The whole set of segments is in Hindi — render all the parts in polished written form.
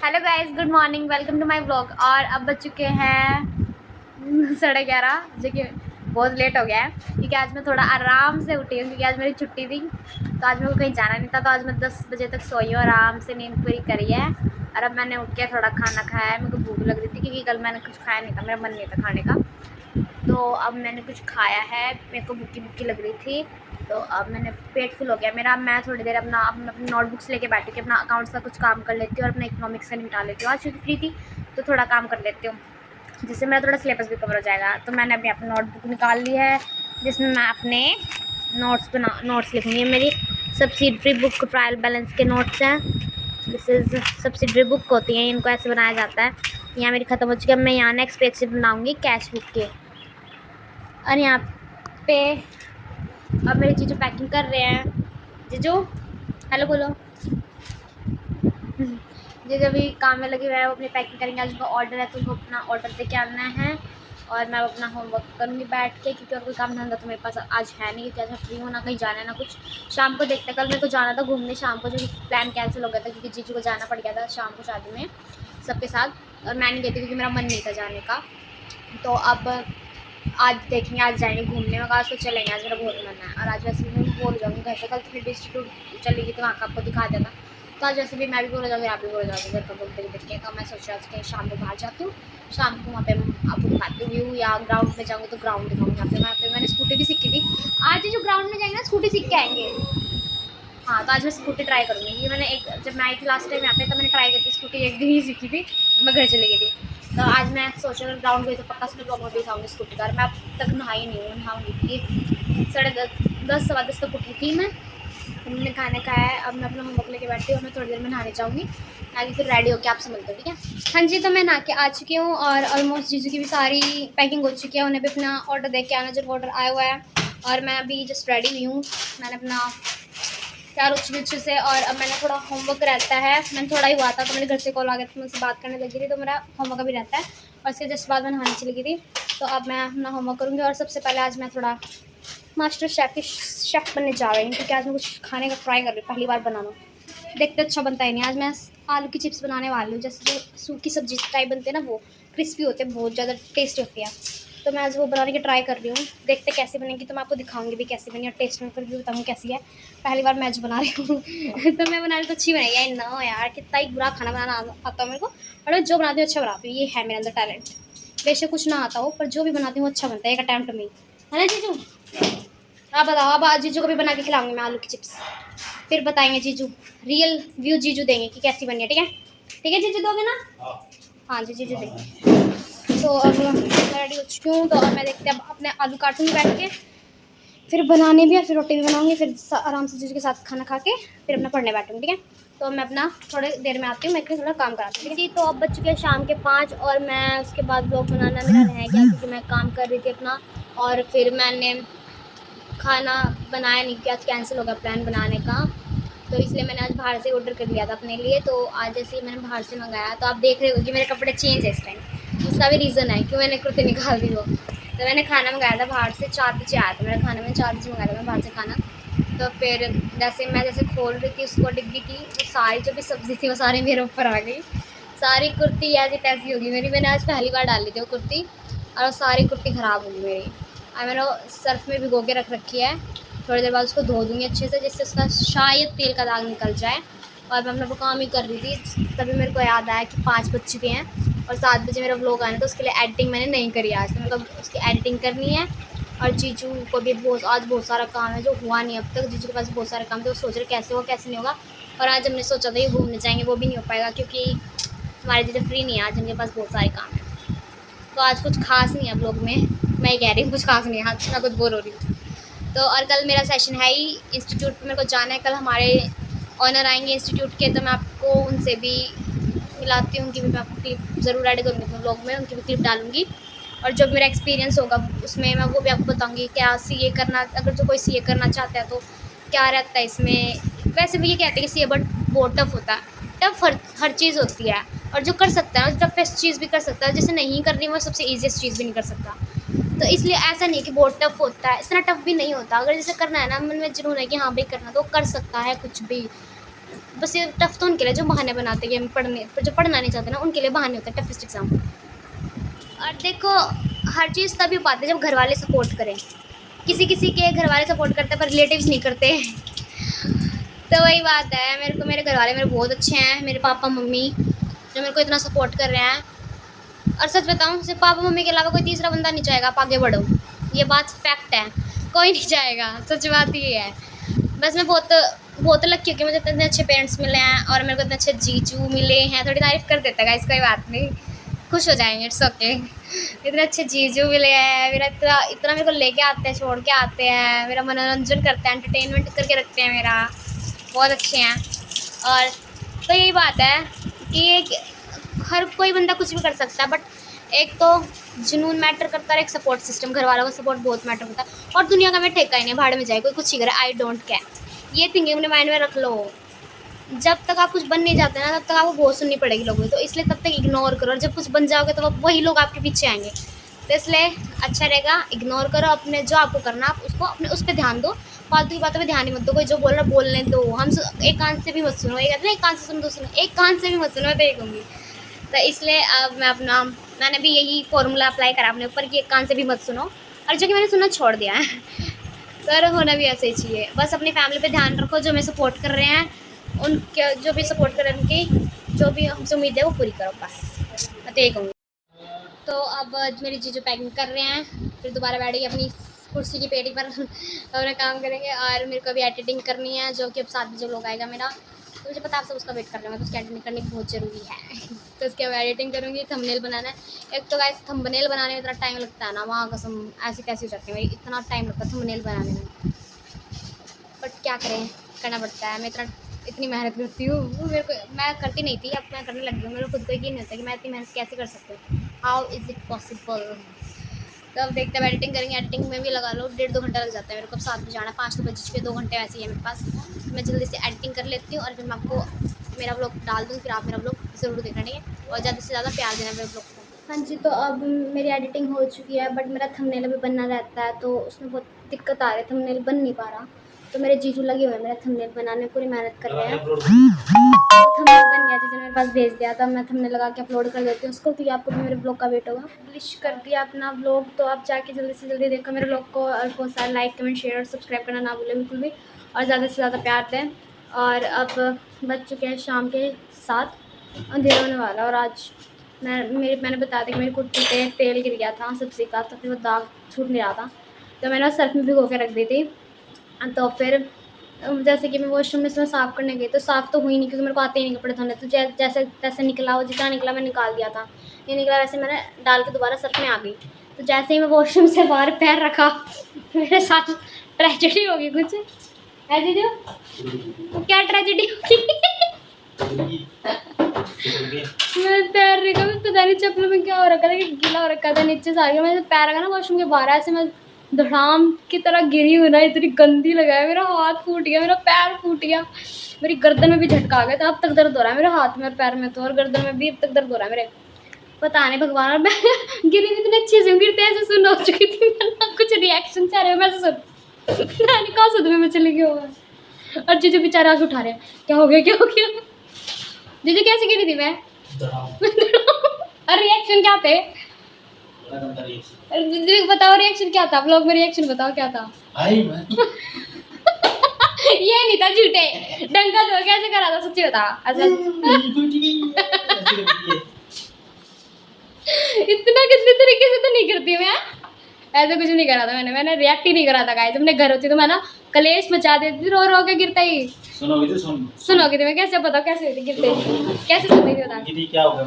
Hello guys, good morning, welcome to my blog. और अब बज चुके हैं 11:30, जो कि बहुत लेट हो गया है क्योंकि आज मैं थोड़ा आराम से उठी हूँ क्योंकि आज मेरी छुट्टी थी। तो आज मेरे को कहीं जाना नहीं था, तो आज मैं 10 बजे तक सोई हूँ, आराम से नींद पूरी करी है। और अब मैंने उठ के थोड़ा खाना खाया है। मेरे को भूख लग रही थी क्योंकि कल मैंने कुछ खाया नहीं था, मेरा मन नहीं था खाने का। तो अब मैंने कुछ खाया है, मेरे को भूखी भूखी लग रही थी, तो अब मैंने पेट फुल हो गया मेरा। अब मैं थोड़ी देर अपनी नोटबुक्स लेके बैठी थी, अपना अकाउंट्स का कुछ काम कर लेती हूँ और अपना इकोनॉमिक्स का निपटा लेती हूँ। आज क्योंकि फ्री थी तो थोड़ा काम कर लेती हूँ, जिससे मेरा थोड़ा सिलेबस भी कवर हो जाएगा। तो मैंने अभी अपनी नोटबुक निकाल ली है जिसमें मैं अपने नोट्स लिखूँगी। मेरी सब्सिडरी बुक ट्रायल बैलेंस के नोट्स हैं। दिस इज़ सब्सिडरी बुक होती हैं, इनको ऐसे बनाया जाता है। यहाँ मेरी ख़त्म हो चुकी है, मैं यहाँ नेक्स्ट पेज से बनाऊँगी कैश बुक के। और यहाँ पे अब मेरे जीजू पैकिंग कर रहे हैं। जीजू हेलो बोलो। जीजू अभी काम में लगे हुए हैं, वो अपनी पैकिंग करेंगे। आज उनका ऑर्डर है तो उनको अपना ऑर्डर दे के आना है और मैं अपना होमवर्क करूँगी बैठ के, क्योंकि और कोई काम धंधा तो मेरे पास आज है नहीं, क्योंकि आज मैं फ्री हूँ, ना कहीं जाना है ना कुछ। शाम को देखते, कल मेरे को जाना था घूमने शाम को, जो प्लान कैंसिल हो गया था क्योंकि जीजू को जाना पड़ गया था शाम को शादी में सबके साथ, और मैं नहीं गई थी क्योंकि मेरा मन नहीं था जाने का। तो अब आज देखेंगे, आज जाएंगे घूमने में, आज तो चलेंगे, आज मेरा बहुत मन है। और आज वैसे भी मैं बोल जाऊँगी घर से, कल तो फिर इंस्टीट्यूट चलेगी तो वहाँ का आपको दिखा देना। तो आज वैसे भी मैं भी बोल जाऊँगी, आप भी बोल जाओगे घर पर बोलते देख के। तो मैं सोच रहा हूँ कि शाम को बाहर जाती हूँ, शाम को वहाँ पे आपको दिखाती हूँ व्यू, या ग्राउंड में जाऊँगी तो ग्राउंड दिखाऊँगी। यहाँ पे मैंने स्कूटी भी सीखी थी। आज जो ग्राउंड में जाएंगे ना स्कूटी सीख के आएंगे। हाँ, तो आज मैं स्कूटी ट्राई करूँगी। ये मैंने जब मैं आई थी लास्ट टाइम यहाँ पे, तो मैंने ट्राई करके स्कूटी एक दिन ही सीखी थी, मैं घर चली गई थी। तो आज मैं सोच रही हूँ ग्राउंड गई तो पक्का उसमें ब्लॉग में भी दिखाऊँगी स्कूटी का। मैं अब तक नहाई नहीं हूँ, नहाऊँगी। 10:30 सवा 10 तक उठी थी मैं। हमने खाना खाया है, अब मैं अपना होमवर्क लेके बैठती हूँ, मैं थोड़ी देर में नहाने जाऊँगी, आगे फिर रेडी होकर आपसे मिलते हो, ठीक है। हाँ जी, तो मैं नहा के आ चुकी हूँ और ऑलमोस्ट जीजू की भी सारी पैकिंग हो चुकी है। उन्हें भी अपना ऑर्डर दे के आना, जो ऑर्डर आया हुआ है। और मैं अभी जस्ट रेडी हुई हूँ, मैंने अपना तैयार हो चुकी अच्छे से। और अब मैंने थोड़ा होमवर्क रहता है, मैंने थोड़ा ही हुआ था तो मेरे घर से कॉल आ गया था, मैं उनसे बात करने लगी थी, तो मेरा होमवर्क भी रहता है। और इसके जस्ट बाद मैं नहाने चली गई थी, तो अब मैं अपना होमवर्क करूँगी। और सबसे पहले आज मैं थोड़ा मास्टर शेफ़ बनने जा रही हूँ, क्योंकि आज मैं कुछ खाने का ट्राई कर रही हूँ, पहली बार बनाना। देखते अच्छा बनता ही नहीं। आज मैं आलू की चिप्स बनाने वाली हूँ, जैसे जो सूखी सब्जी टाइप बनते हैं ना, वो क्रिस्पी होते हैं, बहुत ज़्यादा टेस्टी होती है। तो मैं आज वो बनाने की ट्राई कर रही हूँ, देखते कैसे बनेगी, तो मैं आपको दिखाऊंगी भी कैसी बनी और टेस्ट में भी बताऊँगी कैसी है। पहली बार मैं आज बना रही हूँ तो मैं बना रही तो अच्छी बनेगी यार ना, यार कितना ही बुरा खाना बनाना आता है मेरे को, और मैं जो बनाती हूँ अच्छा बनाती हूँ, ये है मेरे अंदर टैलेंट। बेशक कुछ ना आता हो, पर जो भी बनाती हूँ अच्छा बनता है, एक अटैम्प्ट में, है ना जीजू। आप बताओ, अब आज जीजू को भी बना के खिलाऊंगी मैं आलू की चिप्स, फिर बताएंगे जीजू, रियल व्यू जीजू देंगे कि कैसी बनी है, ठीक है। ठीक है जीजू, दोगे ना? हाँ जी, जीजू देंगे। तो अब मैं रेडी हो चुकी हूँ, तो अब मैं देखते अब अपने आलू काटूँगी बैठ के, फिर बनाने भी है, फिर रोटी भी बनाऊँगी, फिर आराम से जीजू के साथ खाना खा के फिर अपना पढ़ने बैठूँगी, ठीक है। तो मैं अपना थोड़ी देर में आती हूँ, मैं थोड़ा काम कराती हूँ, ठीक है। तो अब बज चुके हैं शाम के 5 और मैं उसके बाद ब्लॉग बनाना मेरा रह गया क्योंकि मैं काम कर रही थी अपना, और फिर मैंने खाना बनाया नहीं कि आज कैंसिल हो गया प्लान बनाने का, तो इसलिए मैंने आज बाहर से ऑर्डर कर लिया था अपने लिए। तो आज जैसे ही मैंने बाहर से मंगाया, तो आप देख रहे हो कि मेरे कपड़े चेंज है इस टाइम, उसका भी रीज़न है क्यों मैंने कुर्ती निकाल दी वो। तो मैंने खाना मंगाया था बाहर से, 4 बजे आया था मेरा खाना, मैंने 4 बजे मंगाया था मैं बाहर से खाना। तो फिर जैसे खोल रही थी उसको डिग्गी की, वो सारी जो भी सब्ज़ी थी वो सारी मेरे ऊपर आ गई, सारी कुर्ती ऐसी तैसी होगी मेरी। मैंने आज पहली बार डाली थी वो कुर्ती, और वो सारी कुर्ती ख़राब होगी मेरी। और मैंने सर्फ में भिगो के रख रखी है, थोड़ी देर बाद उसको धो दूँगी अच्छे से, जिससे उसका शायद तेल का दाग निकल जाए। और मैं अपना काम ही कर रही थी, तभी मेरे को याद आया कि 5 बज चुके हैं और 7 बजे मेरा व्लॉग आना, तो उसके लिए एडिटिंग मैंने नहीं करी आज, तो मतलब उसकी एडिटिंग करनी है। और जीजू को भी आज बहुत सारा काम है जो हुआ नहीं अब तक, जीजू के पास बहुत सारे काम थे, वो सोच रहे कैसे होगा कैसे नहीं होगा। और आज हमने सोचा था ये घूमने जाएंगे, वो भी नहीं हो पाएगा क्योंकि हमारे जीजू फ्री नहीं है आज, उनके पास बहुत सारे काम है। तो आज कुछ खास नहीं है ब्लॉग में, मैं ये कह रही हूँ कुछ खास नहीं है आज, मैं कुछ बोर हो रही हूँ। तो और कल मेरा सेशन है ही इंस्टीट्यूट पे, मेरे को जाना है, कल हमारे ऑनर आएंगे इंस्टीट्यूट के, तो मैं आपको उनसे भी मिलाती हूँ, उनकी भी मैं आपको क्लिप ज़रूर ऐड करूँगी अपने ब्लॉग में, उनकी भी क्लिप डालूँगी। और जो मेरा एक्सपीरियंस होगा उसमें मैं वो भी आपको बताऊँगी, क्या सीए करना, अगर जो कोई सीए करना चाहता है तो क्या रहता है इसमें। वैसे भी ये कहते हैं कि सीए बहुत टफ होता है, टफ हर चीज़ होती है, और जो कर सकता है टफेस्ट चीज़ भी कर सकता है, जिसे नहीं करनी वो सबसे ईजीएस्ट चीज़ भी नहीं कर सकता। तो इसलिए ऐसा नहीं कि बहुत टफ होता है, इतना टफ भी नहीं होता। अगर जैसे करना है ना, मन में जुनून है कि हाँ भाई करना, तो कर सकता है कुछ भी। बस ये टफ तो उनके लिए जो बहाने बनाते हैं पढ़ने, जो पढ़ना नहीं चाहते ना उनके लिए बहाने होते हैं टफेस्ट एग्ज़ाम। और देखो हर चीज़ तभी हो पाती है जब घर वाले सपोर्ट करें। किसी किसी के घर वाले सपोर्ट करते हैं पर रिलेटिव्स नहीं करते। तो वही बात है, मेरे को मेरे घर वाले मेरे बहुत अच्छे हैं, मेरे पापा मम्मी जो मेरे को इतना सपोर्ट कर रहे हैं। और सच बताऊँ, सिर्फ पापा मम्मी के अलावा कोई तीसरा बंदा नहीं चाहेगा आप आगे बढ़ो, ये बात फैक्ट है, कोई नहीं चाहेगा, सच बात ये है। बस मैं बहुत लकी हूँ कि मुझे इतने अच्छे पेरेंट्स मिले हैं और मेरे को इतने अच्छे जीजू मिले हैं। थोड़ी तारीफ़ कर देता है, कोई बात नहीं, खुश हो जाएंगे, इट्स ओके। इतने अच्छे जीजू मिले हैं, मेरा इतना इतना मेरे को लेके आते हैं, छोड़ के आते हैं, मेरा मनोरंजन करते हैं, एंटरटेनमेंट करके रखते हैं मेरा, बहुत अच्छे हैं। और तो यही बात है कि हर कोई बंदा कुछ भी कर सकता है, बट एक तो जुनून मैटर करता है, एक सपोर्ट सिस्टम, घर वालों का सपोर्ट बहुत मैटर करता है। और दुनिया का मैं ठेका ही नहीं, भाड़ में जाए कोई कुछ ही करे, आई डोंट केयर, ये थिंकिंग अपने माइंड में रख लो। जब तक आप कुछ बन नहीं जाते ना तब तक आपको बहुत सुननी पड़ेगी लोगों, तो इसलिए तब तक इग्नोर करो, और जब कुछ बन जाओगे तो वही लोग आपके पीछे आएंगे। तो इसलिए अच्छा रहेगा इग्नोर करो, अपने जो आपको करना आप उसको अपने उस पर ध्यान दो, फालतू की बातों पे ध्यान ही मत दो। कोई जो बोल रहा है बोलने दो, हम एक कान से भी मत सुनो, ये कहते हैं एक कान से सुनो तो सुनो, एक कान से भी मत सुनो, मैं तो ये कहूँगी। तो इसलिए अब मैंने भी यही फॉर्मूला अप्लाई करा अपने ऊपर कि एक कान से भी मत सुनो, और जो कि मैंने सुनना छोड़ दिया है। सर होना भी ऐसे ही चाहिए, बस अपनी फैमिली पे ध्यान रखो, जो हमें सपोर्ट कर रहे हैं उनके, जो भी सपोर्ट कर रहे हैं उनकी जो भी हमसे उम्मीद है वो पूरी करो, बस मैं तो यही कहूँगी। तो अब मेरी जीजू पैकिंग कर रहे हैं, फिर दोबारा बैठेगी अपनी कुर्सी की पेटी पर अपना काम करेंगे। और मेरे को अभी एडिटिंग करनी है, जो कि अब साथ में जो लोग आएगा मेरा, तो मुझे पता आप सब उसका वेट कर रहे हैं, तो उसकी एडिटिंग करनी बहुत ज़रूरी है। तो उसके अब एडिटिंग करूँगी, थंबनेल बनाना है। एक तो गाइस थंबनेल बनाने में इतना टाइम लगता है ना, वहाँ कसम ऐसी कैसी हो जाती है मेरी, इतना टाइम लगता है थंबनेल बनाने में, बट क्या करें, करना पड़ता है। मैं इतनी मेहनत करती हूँ, मेरे को मैं करती नहीं थी, अब मैं करने लगी हूँ। मेरे को खुद को यकीन नहीं होता कि मैं इतनी मेहनत कैसे कर सकती हूँ, हाउ इज़ इट पॉसिबल। तो अब देखते हैं एडिटिंग करेंगे, एडिटिंग में भी लगा लो 1.5-2 घंटा लग जाता है मेरे को। अब साथ में जाना 5 तो बज चुके, 2 घंटे वैसे ही है मेरे पास। मैं जल्दी से एडिटिंग कर लेती हूँ और फिर मैं आपको मेरा ब्लॉग डाल दूँ, फिर आप मेरा ब्लॉग ज़रूर देखना, ठीक है, और ज़्यादा से ज़्यादा प्यार देना मेरे ब्लॉग को। हाँ जी, तो अब मेरी एडिटिंग हो चुकी है, बट मेरा थंबनेल अभी बनना रहता है, तो उसमें बहुत दिक्कत आ रही है, थंबनेल बन नहीं पा रहा। तो मेरे जीजू लगे हुए हैं मेरा थंबनेल बनाने में, पूरी मेहनत कर रहे हैं। तो थंबनेल बन गया, जीजू ने मेरे पास भेज दिया, तो मैं थंबनेल लगा के अपलोड कर देती हूँ उसको, क्योंकि आपको भी मेरे ब्लॉग का वेट होगा। पब्लिश कर दिया अपना ब्लॉग, तो आप जाके जल्दी से जल्दी देखो मेरे ब्लॉग को, और बहुत सारा लाइक कमेंट शेयर और सब्सक्राइब करना ना भूलें बिल्कुल भी, और ज़्यादा से ज़्यादा प्यार दें। और अब बज चुके हैं शाम के 7, अंधेरा होने वाला, और आज मैंने बताया था कि मेरी कुर्ती पे तेल गिर गया था सब्ज़ी का, तो फिर वो दाग छूट नहीं रहा था, तो मैंने सर्फ में भिगो के रख दी थी। तो फिर जैसे कि मैं वॉशरूम में साफ़ करने गई, तो साफ़ तो हुई नहीं, क्योंकि मेरे को आते ही नहीं कपड़े धोने, तो जैसे तैसे निकला, वो जितना निकला मैं निकाल दिया था, नहीं निकला वैसे मैंने डाल के दोबारा सर्फ में आ गई। तो जैसे ही मैं वॉशरूम से बाहर पैर रखा, मेरे साथ ट्रेजेडी होगी कुछ है जीजू, तो क्या ट्रेजेडी होगी? मैं पैर रखा, मैं पता नहीं चप्पलों में क्या हो रखा था कि गीला हो रखा था नीचे से आगे, मैं पैर रखा ना वॉशरूम के बाहर, ऐसे मैं धड़ाम की तरह गिरी हूँ ना, इतनी गंदी लगा है, मेरा हाथ फूट गया, मेरा पैर फूट गया, मेरी गर्दन में भी झटका आ गया, तो अब तक दर्द हो रहा है मेरे हाथ में और पैर में, तो और गर्दन में भी अब तक दर्द हो रहा है मेरे, पता नहीं भगवान। और मैं गिरी भी इतने अच्छे से गिरते ऐसे सुन हो चुकी थी, कुछ रिएक्शन चाह रहे हो, मैं सुन कहाँ सदमे में चली गई होगा। और जीजू बेचारा आगे उठा रहे हैं, क्या हो गया क्या हो गया, जीजू कैसे गिरी थी मैं? और रिएक्शन क्या थे? बताओ रिएक्शन क्या था, ब्लॉग में रिएक्शन बताओ क्या था? ये नहीं था झूठे, डंका तो कैसे करा था, सच्ची बता। अच्छा इतना कितने तरीके से तो नहीं करती मैं, ऐसा कुछ नहीं करा था मैंने रिएक्ट ही नहीं करा था गाइस। अपने घर होती तो मैं ना कलेश मचा देती थी, रो रो के गिरता ही। सुनोगी तो मैं कैसे बताओ कैसे हुई थी गिरते, कैसे सुन रही थी बता, क्या हो गया?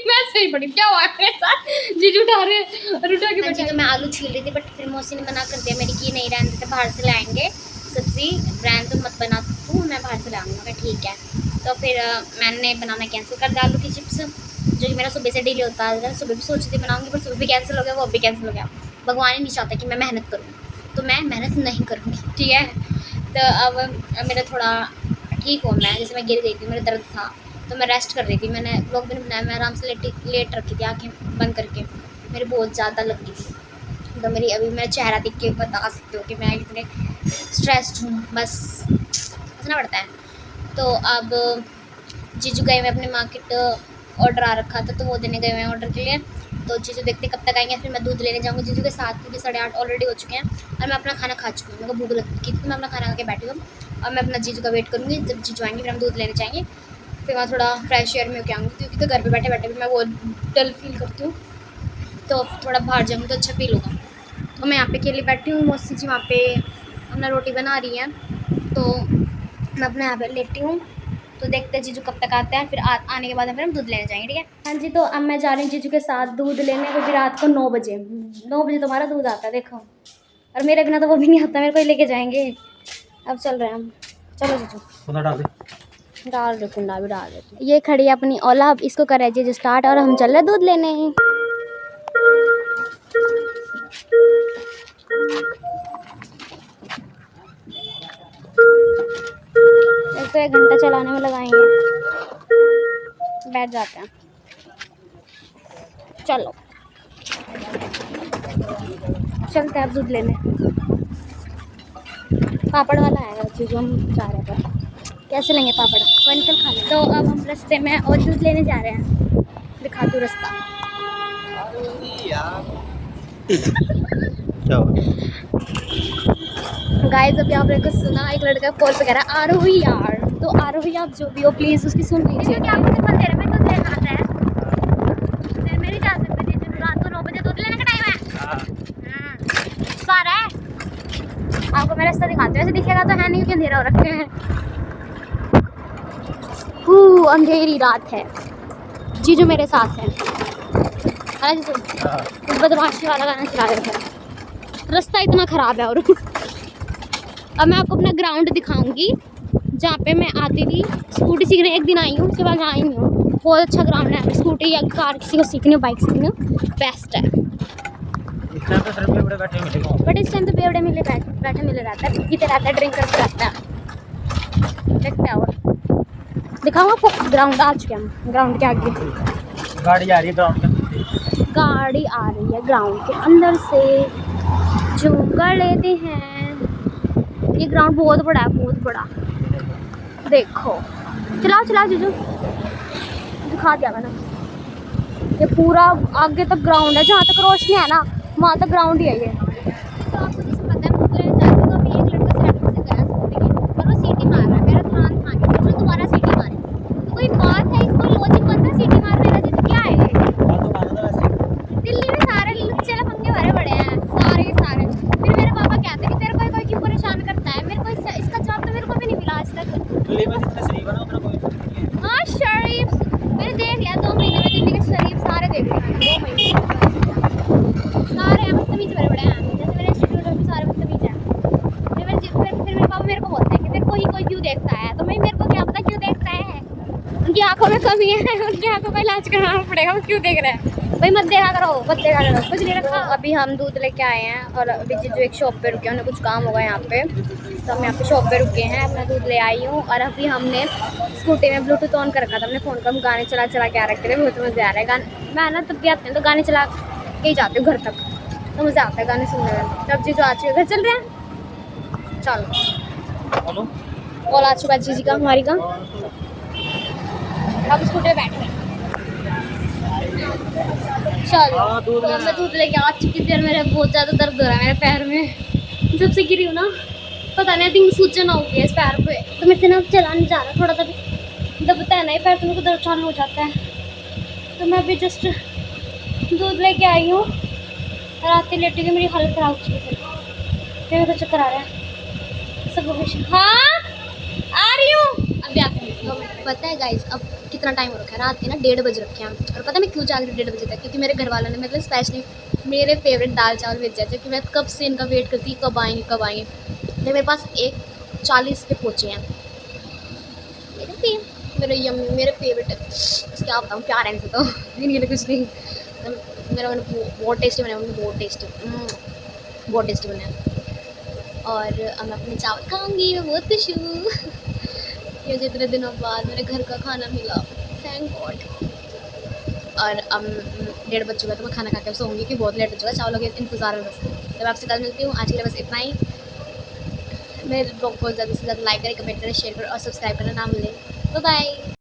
मैं सही पड़ी, क्या हुआ मेरे साथ? जीजू उठा रहे और उठा के बैठे। तो मैं आलू छील रही थी, बट फिर मौसी ने मना कर दिया मेरी कि नहीं रहने देते, बाहर से लाएंगे सब्जी, ब्रांड तो मत बना तू, मैं बाहर से लाऊंगा, ठीक है। तो फिर मैंने बनाना कैंसिल कर दिया आलू की चिप्स, जो कि मेरा सुबह से डेली होता है, सुबह भी सोची थी बनाऊंगी, पर सुबह भी कैंसिल हो गया, वो भी कैंसिल हो गया। भगवान ही नहीं चाहता कि मैं मेहनत करूँ, तो मैं मेहनत नहीं करूँगी, ठीक है। तो अब मेरा थोड़ा ठीक हो, मैं जैसे मैं गिर गई थी, मेरा दर्द था, तो मैं रेस्ट कर रही थी, मैंने ब्लॉग भी नहीं बनाया, मैं आराम से लेट रखी थी, आँखें बंद करके, मेरी बहुत ज़्यादा लगी थी। तो मेरी अभी मेरा चेहरा देख के बता सकते हो कि मैं इतने स्ट्रेस्ड हूँ, बस हंसना पड़ता है। तो अब जीजू गए हुए अपने मार्केट, ऑर्डर आ रखा था तो वो देने गए हुए हैं ऑर्डर के लिए। तो जीजू देखते कब तक आएंगे, फिर मैं दूध लेने जाऊँगी जीजू के साथ, क्योंकि 8:30 ऑलरेडी हो चुके हैं और मैं अपना खाना खा चुकी हूँ। मेरे को भूख लगी थी तो मैं अपना खाना खा के बैठी हूँ और मैं अपना जीजू का वेट करूँगी। जब जीजू आएंगे फिर हम दूध लेने जाएंगे, फिर वहाँ थोड़ा फ्रेश एयर में होकर आऊँगी, क्योंकि तो घर पर बैठे बैठे भी मैं वो डल फील करती हूँ, तो थोड़ा बाहर जाऊँगी तो अच्छा फील होगा। तो मैं यहाँ पे अकेली बैठी हूँ, मौसी जी वहाँ पे अपना रोटी बना रही है, तो मैं अपने यहाँ पे लेटी हूँ। तो देखते हैं जीजू कब तक आते हैं, फिर आने के बाद फिर हम दूध लेने जाएंगे, ठीक है। हाँ जी, तो अब मैं जा रही हूँ जीजू के साथ दूध लेने, क्योंकि रात को 9 बजे तुम्हारा दूध आता है, देखो। और मेरे बिना तो वो भी नहीं आता, मेरे को ही लेके जाएंगे। अब चल रहे हैं हम, चलो जीजू। डाल दे कुंडा भी डाल देते। ये खड़ी है अपनी ओला, अब इसको कर जीजू स्टार्ट और हम चल रहे दूध लेने। एक तो 1 घंटा चलाने में लगाएंगे, बैठ जाते हैं। चलो चलते हैं अब दूध लेने। पापड़ वाला आएगा चीज़, हम जा रहे हैं पर कैसे लेंगे पापड़, कोई निकल खा लें। तो अब हम रास्ते में और दूध लेने जा रहे हैं, दिखा दूँ रास्ता। गाइस अभी आपने कुछ सुना, एक लड़का कॉल पे कह रहा है आरोही यार, तो आरोही आप जो भी हो प्लीज़ उसकी सुन लीजिए। क्योंकि आपको सिर्फ दे रहे, मैं दूध लेना आता है, फिर मेरी जा सकती थी, रात को 9 बजे दूध लेने का टाइम है। सारा है आपको मैं रास्ता दिखाते हैं, ऐसे दिखेगा तो है नहीं क्योंकि अंधेरा हो रखे हैं। अंधेरी रात है, जीजू मेरे साथ है। जीजू बदमाशी वाला गाना चला रहे थे, रास्ता इतना ख़राब है। और अब मैं आपको अपना ग्राउंड दिखाऊंगी जहाँ पे मैं आती थी स्कूटी सीखने। एक दिन आई हूँ, उसके बाद आई नहीं हूँ। बहुत अच्छा ग्राउंड है, स्कूटी या कार किसी को सीखनी हो, बाइक सीखनी हो, बेस्ट है। बट इस टाइम तो बेवड़े मिले बैठे मिले रहता है, पीते रहता है, ड्रिंक करते रहता है। देखते हैं और दिखाऊँ आपको ग्राउंड। आ चुके हम ग्राउंड के आगे, गाड़ी आ रही है ग्राउंड के, गाड़ी आ रही है ग्राउंड के अंदर से, झूमकर लेते हैं। ये ग्राउंड बहुत बड़ा है, बहुत बड़ा, देखो। चलाओ चलाओ जीजू, दिखा दिया मैंने। ये पूरा आगे तक ग्राउंड है, जहाँ तक रोशनी है ना वहाँ तक ग्राउंड ही है ये। तो आपको जैसे पता है मुझे तो अभी एक लड़का साइड से गया स्कूटी के, और वो सीटी मार रहा है, मेरा ध्यान था कि उसने दोबारा सीटी मारी। तो कोई बात है, इसको लॉजिक पता है सीटी मारने का? जीजू क्या है ये? दिल्ली में सारे लुच्चे लफंगे भरे पड़े हैं, सारे के सारे। फिर मेरे पापा कहते हैं कि तेरे को कोई क्यों परेशान करता है। मेरे को इसका जवाब तो मेरे को भी नहीं मिला आज तक। हाँ शरीफ, मैंने देख लिया 2 महीने में दिल्ली के शरीफ सारे देख लिया, 2 महीने सारे बदतमीज भरे पड़े हैं। जैसे मेरे इंस्टीट्यूट में भी सारे बदतमीज हैं। फिर मेरे पापा मेरे को बोलते हैं कि तेरे को ही कोई क्यों देखता है, तो मैं मेरे को क्या पता क्यों देखता है। उनकी आंखों में कमी है, उनकी आंखों का इलाज कराना पड़ेगा, वो क्यों देख रहे हैं। भाई मत देखा करो, मत देखा करो, कुछ नहीं रखा। अभी हम दूध लेके आए हैं और अभी जीजू एक शॉप पे रुके हैं, उन्हें कुछ काम होगा यहाँ पे, तो हम यहाँ पे शॉप पे रुके हैं। अपना दूध ले आई हूँ और अभी हमने स्कूटी में ब्लूटूथ ऑन कर रखा था अपने फ़ोन का, हम गाने चला चला के आ रखे थे, बहुत मज़े आ रहा है। गाने मैं ना तब भी आते हैं तो गाने चला के ही जाती हूँ घर तक, तो मज़ा आता है गाने सुनने में। तब जीजू आ चुके, घर चल रहे हैं, चलो। कॉल आ चुका जीजी का, हमारी का। अब स्कूटी में बैठे हैं, चलो। तो मैं दूध लेके आ चुकी थी और मेरे बहुत ज़्यादा दर्द हो रहा है मेरे पैर में, जब से गिरी हूँ ना, पता नहीं थिंक सूजन हो गई है इस पैर पे, तो मेरे से ना चला नहीं जा रहा। थोड़ा सा भी दबता है ना ये पैर तो मेरे को दर्द चालू हो जाता है। तो मैं अभी जस्ट दूध लेके आई हूँ और आते लेटी की मेरी हालत ख़राब हो चुकी थी, फिर मेरे को चक्कर आ रहा है सब। हाँ आ रही हूँ, अभी आती हूँ। पता है गाइस अब कितना टाइम हो रखा है, रात के ना 1:30 बज रखे हैं। और पता है मैं क्यों जाग रही हूँ 1:30 बजे तक, क्योंकि मेरे घर वालों ने मतलब स्पेशली मेरे फेवरेट दाल चावल भेजे थे, कि मैं कब से इनका वेट करती कब आएंगे। तो मेरे पास 1:40 पे पहुँचे हैं मेरे यम्मी, मेरे फेवरेट। क्या बताऊँ प्यार है इनसे, तो इनके कुछ नहीं। तो मेरा बहुत टेस्टी बने, बहुत टेस्टी बने। और अब मैं अपने चावल खाऊंगी, मैं बहुत खुश हूँ। मुझे इतने दिनों बाद मेरे घर का खाना मिला, थैंक गॉड। और अब 1:30 बज चुका है, तो मैं खाना खा के सोऊंगी कि बहुत लेट हो चुका है, चावलों के इंतज़ार में। बस जब आपसे कल मिलती हूँ, आज के लिए बस इतना ही। मेरे ब्लॉग को ज़्यादा से ज़्यादा लाइक करें, कमेंट करें, शेयर करें और सब्सक्राइब करना ना भूलें। Bye bye.